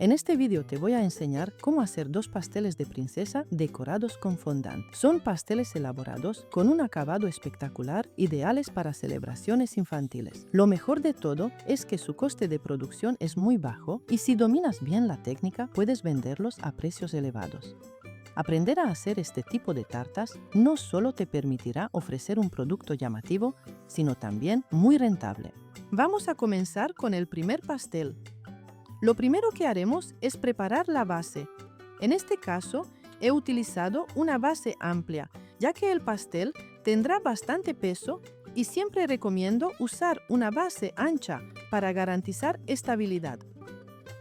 En este vídeo te voy a enseñar cómo hacer 2 pasteles de princesa decorados con fondant. Son pasteles elaborados con un acabado espectacular, ideales para celebraciones infantiles. Lo mejor de todo es que su coste de producción es muy bajo y si dominas bien la técnica puedes venderlos a precios elevados. Aprender a hacer este tipo de tartas no solo te permitirá ofrecer un producto llamativo, sino también muy rentable. Vamos a comenzar con el primer pastel. Lo primero que haremos es preparar la base. En este caso, he utilizado una base amplia, ya que el pastel tendrá bastante peso y siempre recomiendo usar una base ancha para garantizar estabilidad.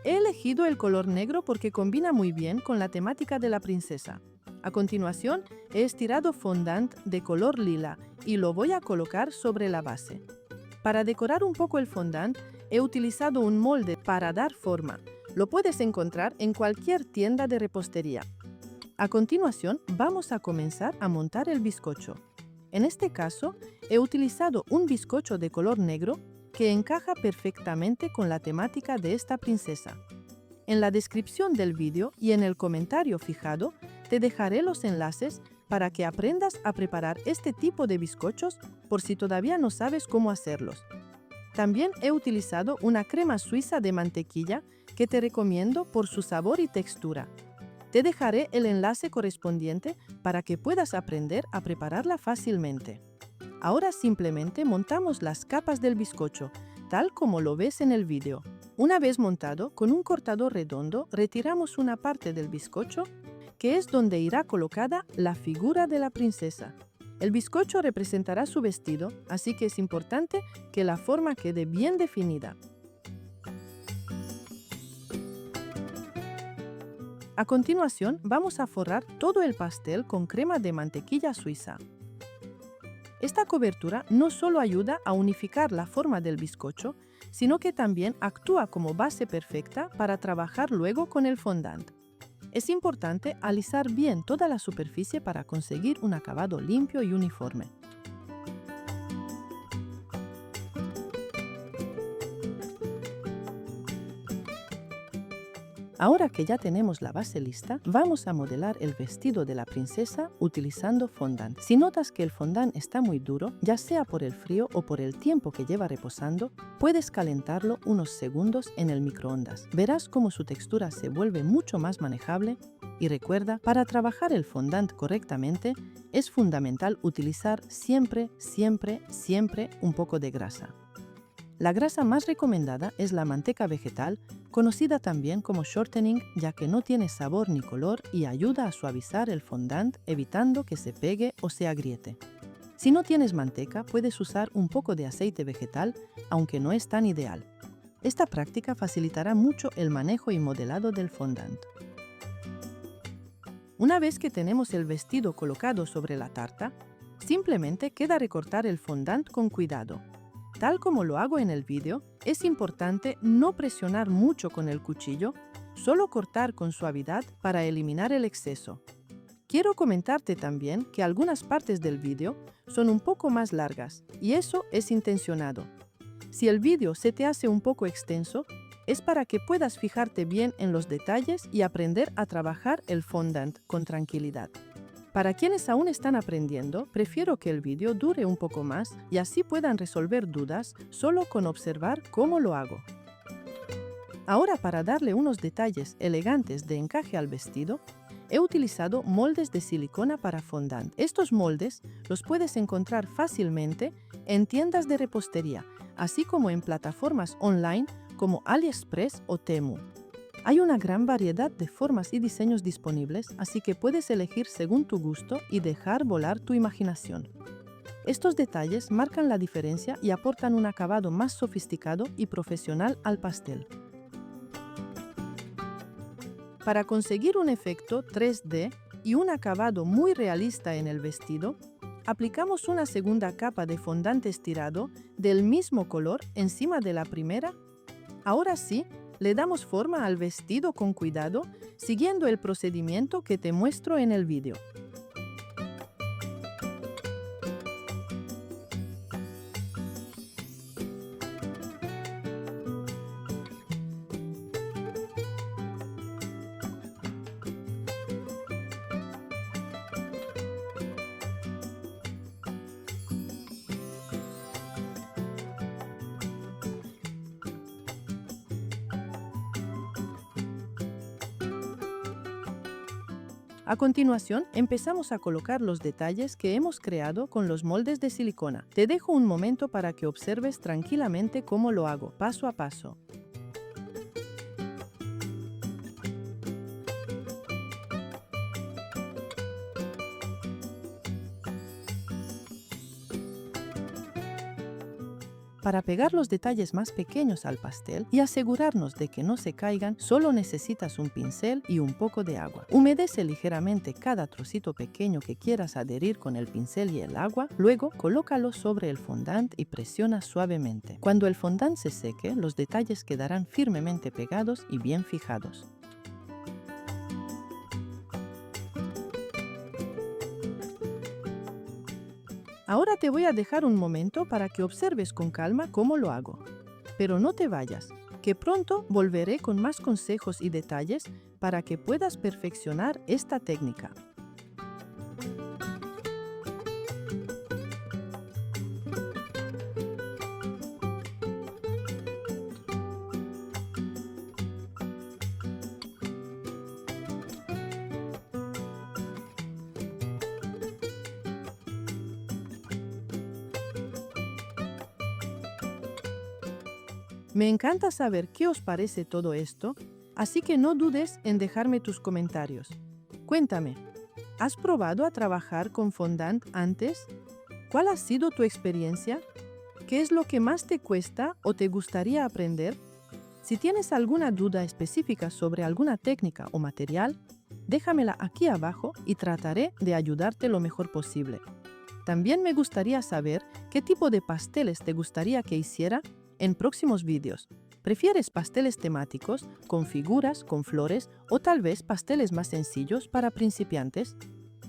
He elegido el color negro porque combina muy bien con la temática de la princesa. A continuación, he estirado fondant de color lila y lo voy a colocar sobre la base. Para decorar un poco el fondant, he utilizado un molde para dar forma. Lo puedes encontrar en cualquier tienda de repostería. A continuación, vamos a comenzar a montar el bizcocho. En este caso, he utilizado un bizcocho de color negro que encaja perfectamente con la temática de esta princesa. En la descripción del vídeo y en el comentario fijado, te dejaré los enlaces para que aprendas a preparar este tipo de bizcochos por si todavía no sabes cómo hacerlos. También he utilizado una crema suiza de mantequilla que te recomiendo por su sabor y textura. Te dejaré el enlace correspondiente para que puedas aprender a prepararla fácilmente. Ahora simplemente montamos las capas del bizcocho, tal como lo ves en el vídeo. Una vez montado, con un cortador redondo retiramos una parte del bizcocho, que es donde irá colocada la figura de la princesa. El bizcocho representará su vestido, así que es importante que la forma quede bien definida. A continuación, vamos a forrar todo el pastel con crema de mantequilla suiza. Esta cobertura no solo ayuda a unificar la forma del bizcocho, sino que también actúa como base perfecta para trabajar luego con el fondant. Es importante alisar bien toda la superficie para conseguir un acabado limpio y uniforme. Ahora que ya tenemos la base lista, vamos a modelar el vestido de la princesa utilizando fondant. Si notas que el fondant está muy duro, ya sea por el frío o por el tiempo que lleva reposando, puedes calentarlo unos segundos en el microondas. Verás cómo su textura se vuelve mucho más manejable. Y recuerda, para trabajar el fondant correctamente, es fundamental utilizar siempre un poco de grasa. La grasa más recomendada es la manteca vegetal, conocida también como shortening, ya que no tiene sabor ni color y ayuda a suavizar el fondant evitando que se pegue o se agriete. Si no tienes manteca, puedes usar un poco de aceite vegetal, aunque no es tan ideal. Esta práctica facilitará mucho el manejo y modelado del fondant. Una vez que tenemos el vestido colocado sobre la tarta, simplemente queda recortar el fondant con cuidado. Tal como lo hago en el vídeo, es importante no presionar mucho con el cuchillo, solo cortar con suavidad para eliminar el exceso. Quiero comentarte también que algunas partes del vídeo son un poco más largas, y eso es intencionado. Si el vídeo se te hace un poco extenso, es para que puedas fijarte bien en los detalles y aprender a trabajar el fondant con tranquilidad. Para quienes aún están aprendiendo, prefiero que el vídeo dure un poco más y así puedan resolver dudas solo con observar cómo lo hago. Ahora, para darle unos detalles elegantes de encaje al vestido, he utilizado moldes de silicona para fondant. Estos moldes los puedes encontrar fácilmente en tiendas de repostería, así como en plataformas online como AliExpress o Temu. Hay una gran variedad de formas y diseños disponibles, así que puedes elegir según tu gusto y dejar volar tu imaginación. Estos detalles marcan la diferencia y aportan un acabado más sofisticado y profesional al pastel. Para conseguir un efecto 3D y un acabado muy realista en el vestido, aplicamos una segunda capa de fondant estirado del mismo color encima de la primera. Ahora sí, le damos forma al vestido con cuidado, siguiendo el procedimiento que te muestro en el vídeo. A continuación, empezamos a colocar los detalles que hemos creado con los moldes de silicona. Te dejo un momento para que observes tranquilamente cómo lo hago, paso a paso. Para pegar los detalles más pequeños al pastel y asegurarnos de que no se caigan, solo necesitas un pincel y un poco de agua. Humedece ligeramente cada trocito pequeño que quieras adherir con el pincel y el agua, luego colócalo sobre el fondant y presiona suavemente. Cuando el fondant se seque, los detalles quedarán firmemente pegados y bien fijados. Ahora te voy a dejar un momento para que observes con calma cómo lo hago. Pero no te vayas, que pronto volveré con más consejos y detalles para que puedas perfeccionar esta técnica. Me encanta saber qué os parece todo esto, así que no dudes en dejarme tus comentarios. Cuéntame, ¿has probado a trabajar con fondant antes? ¿Cuál ha sido tu experiencia? ¿Qué es lo que más te cuesta o te gustaría aprender? Si tienes alguna duda específica sobre alguna técnica o material, déjamela aquí abajo y trataré de ayudarte lo mejor posible. También me gustaría saber qué tipo de pasteles te gustaría que hiciera en próximos vídeos. ¿Prefieres pasteles temáticos, con figuras, con flores o tal vez pasteles más sencillos para principiantes?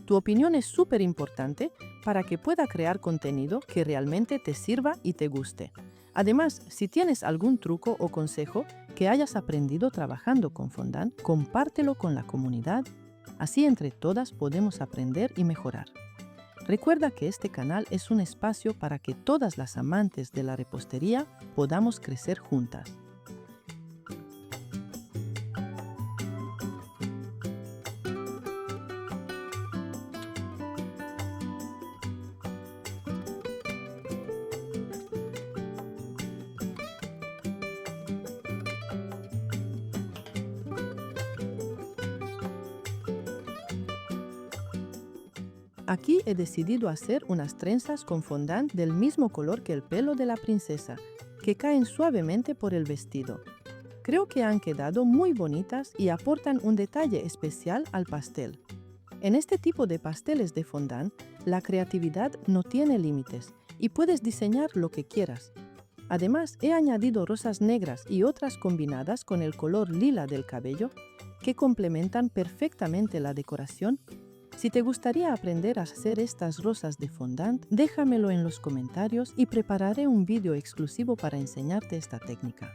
Tu opinión es súper importante para que pueda crear contenido que realmente te sirva y te guste. Además, si tienes algún truco o consejo que hayas aprendido trabajando con fondant, compártelo con la comunidad. Así entre todas podemos aprender y mejorar. Recuerda que este canal es un espacio para que todas las amantes de la repostería podamos crecer juntas. Aquí he decidido hacer unas trenzas con fondant del mismo color que el pelo de la princesa, que caen suavemente por el vestido. Creo que han quedado muy bonitas y aportan un detalle especial al pastel. En este tipo de pasteles de fondant, la creatividad no tiene límites y puedes diseñar lo que quieras. Además, he añadido rosas negras y otras combinadas con el color lila del cabello que complementan perfectamente la decoración. Si te gustaría aprender a hacer estas rosas de fondant, déjamelo en los comentarios y prepararé un vídeo exclusivo para enseñarte esta técnica.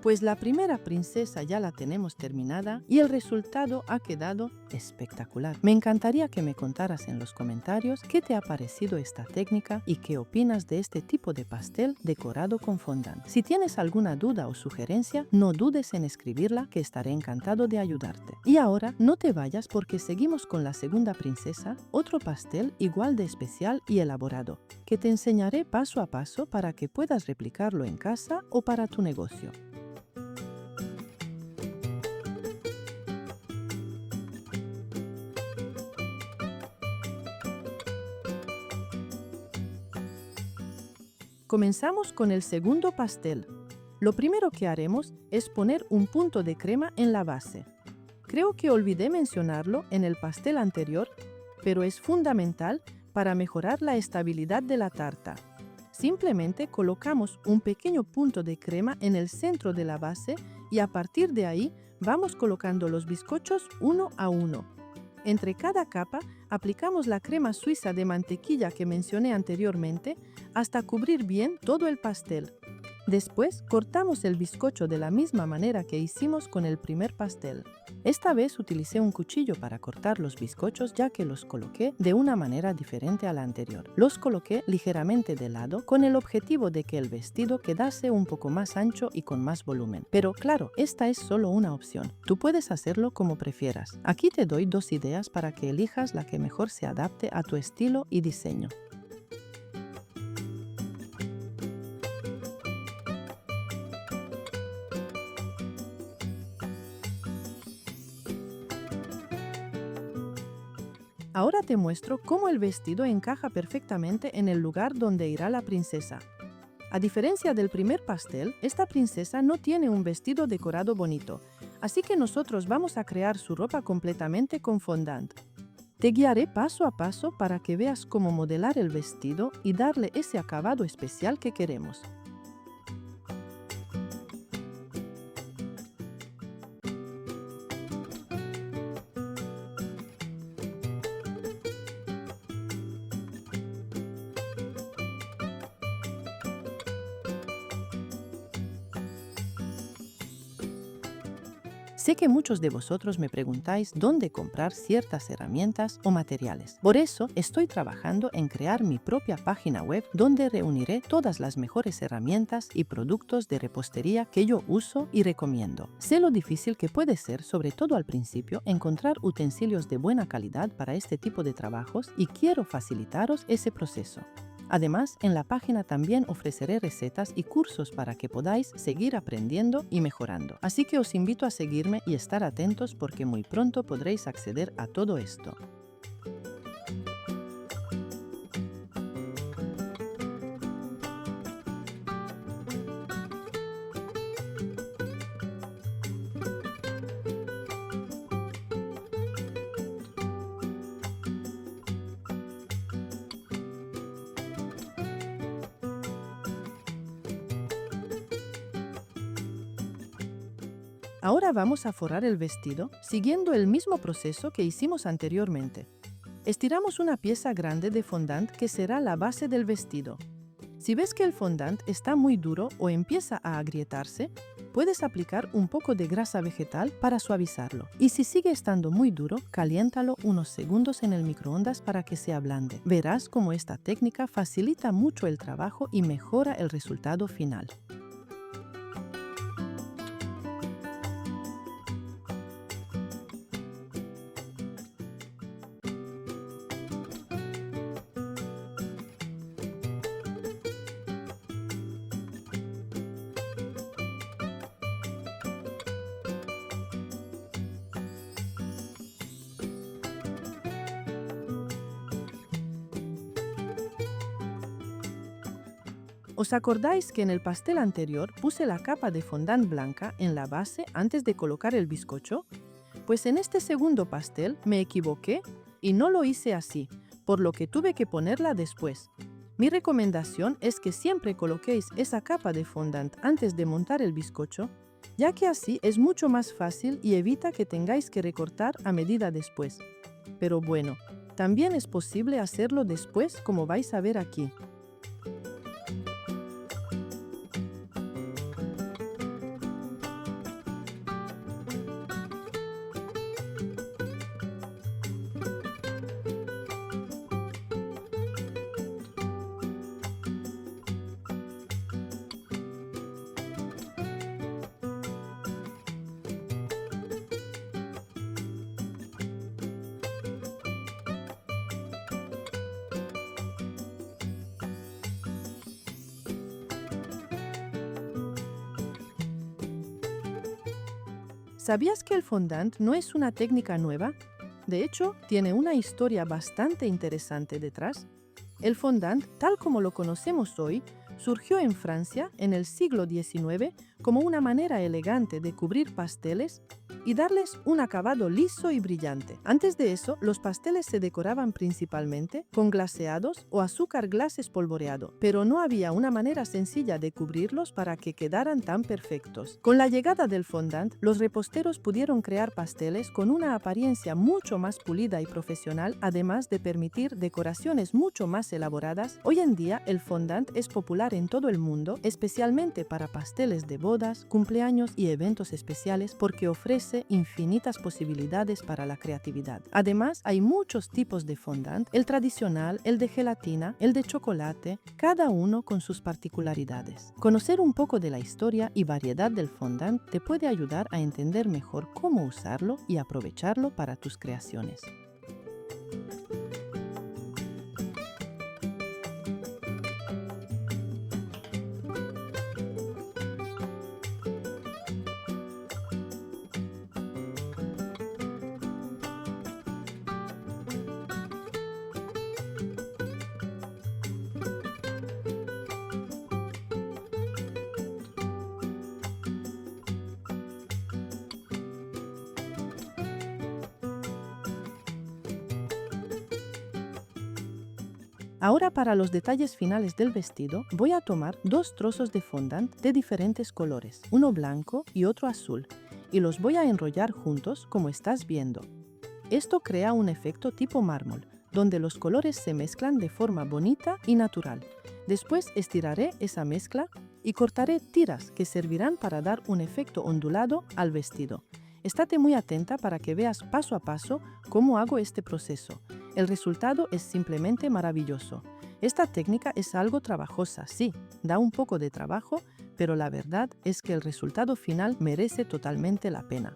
Pues la primera princesa ya la tenemos terminada y el resultado ha quedado espectacular. Me encantaría que me contaras en los comentarios qué te ha parecido esta técnica y qué opinas de este tipo de pastel decorado con fondant. Si tienes alguna duda o sugerencia, no dudes en escribirla, que estaré encantado de ayudarte. Y ahora no te vayas, porque seguimos con la segunda princesa, otro pastel igual de especial y elaborado, que te enseñaré paso a paso para que puedas replicarlo en casa o para tu negocio. Comenzamos con el segundo pastel. Lo primero que haremos es poner un punto de crema en la base. Creo que olvidé mencionarlo en el pastel anterior, pero es fundamental para mejorar la estabilidad de la tarta. Simplemente colocamos un pequeño punto de crema en el centro de la base y a partir de ahí vamos colocando los bizcochos uno a uno. Entre cada capa aplicamos la crema suiza de mantequilla que mencioné anteriormente hasta cubrir bien todo el pastel. Después cortamos el bizcocho de la misma manera que hicimos con el primer pastel. Esta vez utilicé un cuchillo para cortar los bizcochos, ya que los coloqué de una manera diferente a la anterior. Los coloqué ligeramente de lado con el objetivo de que el vestido quedase un poco más ancho y con más volumen. Pero claro, esta es solo una opción. Tú puedes hacerlo como prefieras. Aquí te doy dos ideas para que elijas la que mejor se adapte a tu estilo y diseño. Ahora te muestro cómo el vestido encaja perfectamente en el lugar donde irá la princesa. A diferencia del primer pastel, esta princesa no tiene un vestido decorado bonito, así que nosotros vamos a crear su ropa completamente con fondant. Te guiaré paso a paso para que veas cómo modelar el vestido y darle ese acabado especial que queremos. Sé que muchos de vosotros me preguntáis dónde comprar ciertas herramientas o materiales. Por eso estoy trabajando en crear mi propia página web donde reuniré todas las mejores herramientas y productos de repostería que yo uso y recomiendo. Sé lo difícil que puede ser, sobre todo al principio, encontrar utensilios de buena calidad para este tipo de trabajos y quiero facilitaros ese proceso. Además, en la página también ofreceré recetas y cursos para que podáis seguir aprendiendo y mejorando. Así que os invito a seguirme y estar atentos, porque muy pronto podréis acceder a todo esto. Ahora vamos a forrar el vestido siguiendo el mismo proceso que hicimos anteriormente. Estiramos una pieza grande de fondant que será la base del vestido. Si ves que el fondant está muy duro o empieza a agrietarse, puedes aplicar un poco de grasa vegetal para suavizarlo. Y si sigue estando muy duro, caliéntalo unos segundos en el microondas para que se ablande. Verás cómo esta técnica facilita mucho el trabajo y mejora el resultado final. ¿Os acordáis que en el pastel anterior puse la capa de fondant blanca en la base antes de colocar el bizcocho? Pues en este segundo pastel me equivoqué y no lo hice así, por lo que tuve que ponerla después. Mi recomendación es que siempre coloquéis esa capa de fondant antes de montar el bizcocho, ya que así es mucho más fácil y evita que tengáis que recortar a medida después. Pero bueno, también es posible hacerlo después, como vais a ver aquí. ¿Sabías que el fondant no es una técnica nueva? De hecho, tiene una historia bastante interesante detrás. El fondant, tal como lo conocemos hoy, surgió en Francia en el siglo XIX como una manera elegante de cubrir pasteles y darles un acabado liso y brillante. Antes de eso, los pasteles se decoraban principalmente con glaseados o azúcar glass espolvoreado, pero no había una manera sencilla de cubrirlos para que quedaran tan perfectos. Con la llegada del fondant, los reposteros pudieron crear pasteles con una apariencia mucho más pulida y profesional, además de permitir decoraciones mucho más elaboradas. Hoy en día, el fondant es popular en todo el mundo, especialmente para pasteles de bodas, cumpleaños y eventos especiales, porque ofrece infinitas posibilidades para la creatividad. Además, hay muchos tipos de fondant, el tradicional, el de gelatina, el de chocolate, cada uno con sus particularidades. Conocer un poco de la historia y variedad del fondant te puede ayudar a entender mejor cómo usarlo y aprovecharlo para tus creaciones. Ahora, para los detalles finales del vestido, voy a tomar 2 trozos de fondant de diferentes colores, uno blanco y otro azul, y los voy a enrollar juntos como estás viendo. Esto crea un efecto tipo mármol, donde los colores se mezclan de forma bonita y natural. Después estiraré esa mezcla y cortaré tiras que servirán para dar un efecto ondulado al vestido. Estate muy atenta para que veas paso a paso cómo hago este proceso. El resultado es simplemente maravilloso. Esta técnica es algo trabajosa, sí, da un poco de trabajo, pero la verdad es que el resultado final merece totalmente la pena.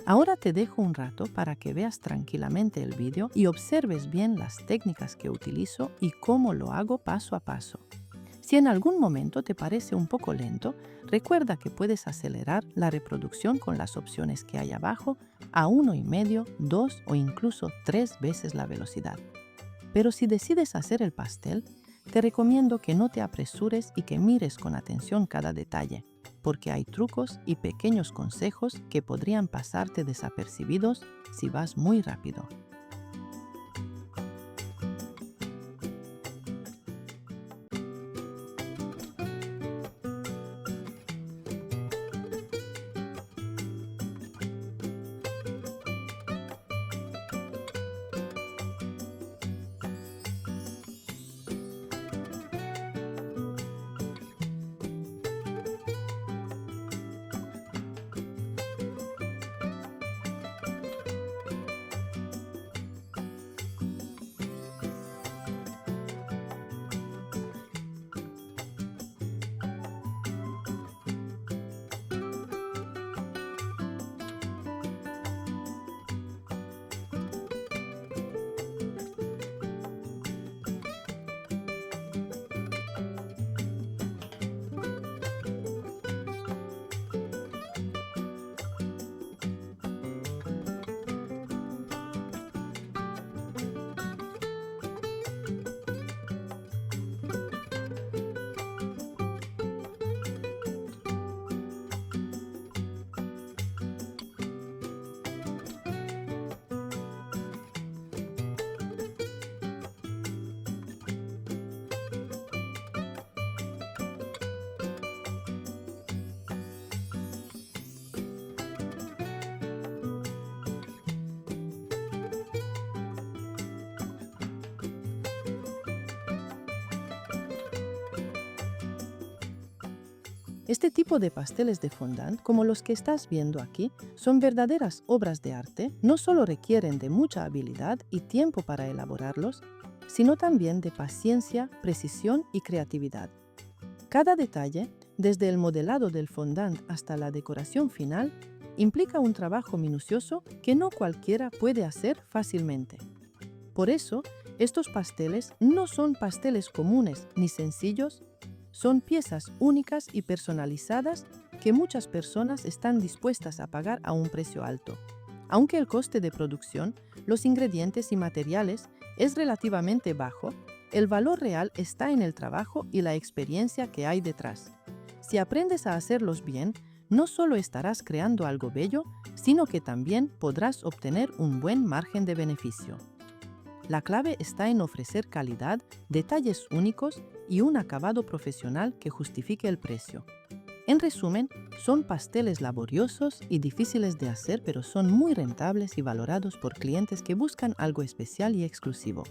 Ahora te dejo un rato para que veas tranquilamente el vídeo y observes bien las técnicas que utilizo y cómo lo hago paso a paso. Si en algún momento te parece un poco lento, recuerda que puedes acelerar la reproducción con las opciones que hay abajo a 1,5, 2 o incluso 3 veces la velocidad. Pero si decides hacer el pastel, te recomiendo que no te apresures y que mires con atención cada detalle, porque hay trucos y pequeños consejos que podrían pasarte desapercibidos si vas muy rápido. Este tipo de pasteles de fondant, como los que estás viendo aquí, son verdaderas obras de arte. No solo requieren de mucha habilidad y tiempo para elaborarlos, sino también de paciencia, precisión y creatividad. Cada detalle, desde el modelado del fondant hasta la decoración final, implica un trabajo minucioso que no cualquiera puede hacer fácilmente. Por eso, estos pasteles no son pasteles comunes ni sencillos, son piezas únicas y personalizadas que muchas personas están dispuestas a pagar a un precio alto. Aunque el coste de producción, los ingredientes y materiales es relativamente bajo, el valor real está en el trabajo y la experiencia que hay detrás. Si aprendes a hacerlos bien, no solo estarás creando algo bello, sino que también podrás obtener un buen margen de beneficio. La clave está en ofrecer calidad, detalles únicos y un acabado profesional que justifique el precio. En resumen, son pasteles laboriosos y difíciles de hacer, pero son muy rentables y valorados por clientes que buscan algo especial y exclusivo.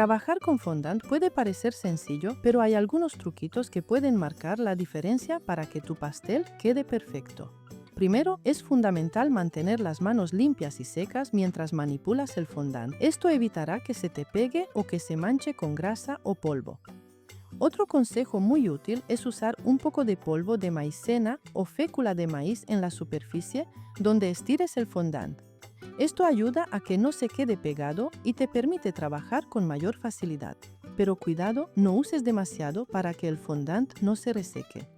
Trabajar con fondant puede parecer sencillo, pero hay algunos truquitos que pueden marcar la diferencia para que tu pastel quede perfecto. Primero, es fundamental mantener las manos limpias y secas mientras manipulas el fondant. Esto evitará que se te pegue o que se manche con grasa o polvo. Otro consejo muy útil es usar un poco de polvo de maicena o fécula de maíz en la superficie donde estires el fondant. Esto ayuda a que no se quede pegado y te permite trabajar con mayor facilidad. Pero cuidado, no uses demasiado para que el fondant no se reseque.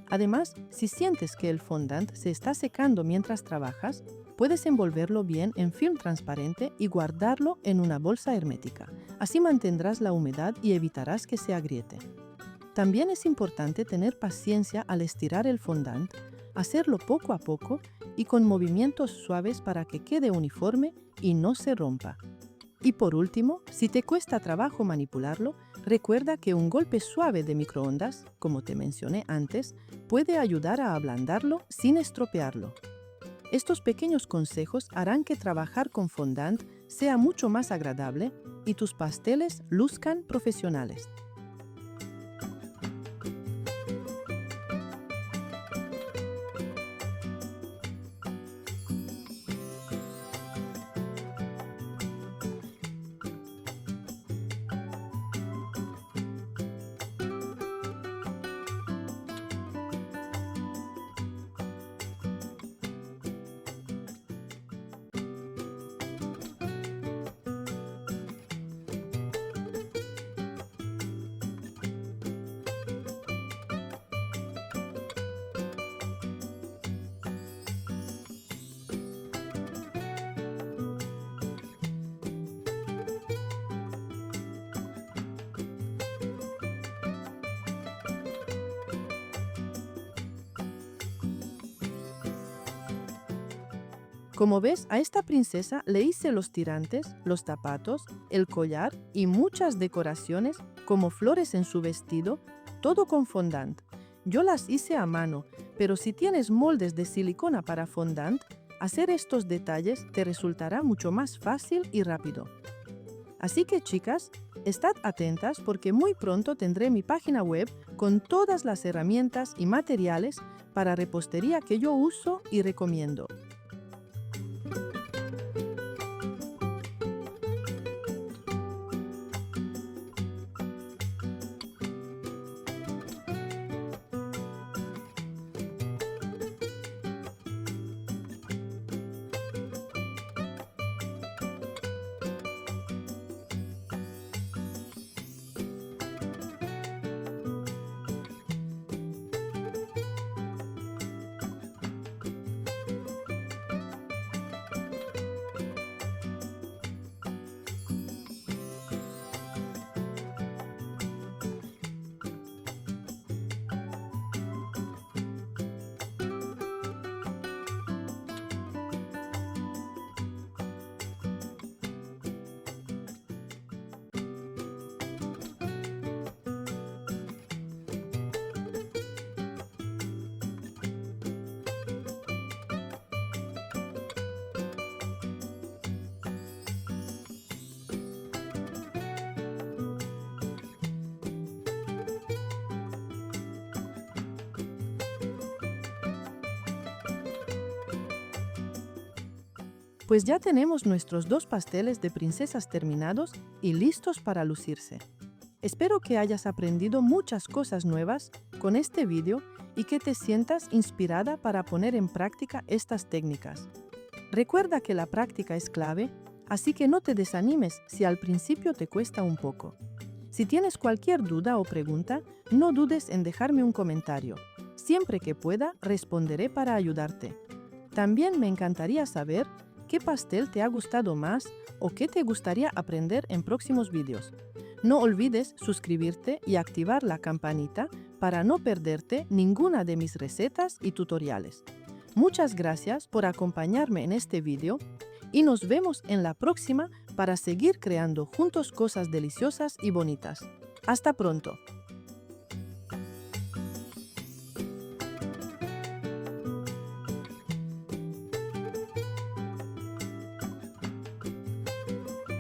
Además, si sientes que el fondant se está secando mientras trabajas, puedes envolverlo bien en film transparente y guardarlo en una bolsa hermética. Así mantendrás la humedad y evitarás que se agriete. También es importante tener paciencia al estirar el fondant, hacerlo poco a poco y con movimientos suaves para que quede uniforme y no se rompa. Y por último, si te cuesta trabajo manipularlo, recuerda que un golpe suave de microondas, como te mencioné antes, puede ayudar a ablandarlo sin estropearlo. Estos pequeños consejos harán que trabajar con fondant sea mucho más agradable y tus pasteles luzcan profesionales. Como ves, a esta princesa le hice los tirantes, los zapatos, el collar y muchas decoraciones como flores en su vestido, todo con fondant. Yo las hice a mano, pero si tienes moldes de silicona para fondant, hacer estos detalles te resultará mucho más fácil y rápido. Así que chicas, estad atentas porque muy pronto tendré mi página web con todas las herramientas y materiales para repostería que yo uso y recomiendo. Pues ya tenemos nuestros 2 pasteles de princesas terminados y listos para lucirse. Espero que hayas aprendido muchas cosas nuevas con este vídeo y que te sientas inspirada para poner en práctica estas técnicas. Recuerda que la práctica es clave, así que no te desanimes si al principio te cuesta un poco. Si tienes cualquier duda o pregunta, no dudes en dejarme un comentario. Siempre que pueda, responderé para ayudarte. También me encantaría saber qué pastel te ha gustado más o qué te gustaría aprender en próximos vídeos. No olvides suscribirte y activar la campanita para no perderte ninguna de mis recetas y tutoriales. Muchas gracias por acompañarme en este vídeo y nos vemos en la próxima para seguir creando juntos cosas deliciosas y bonitas. ¡Hasta pronto!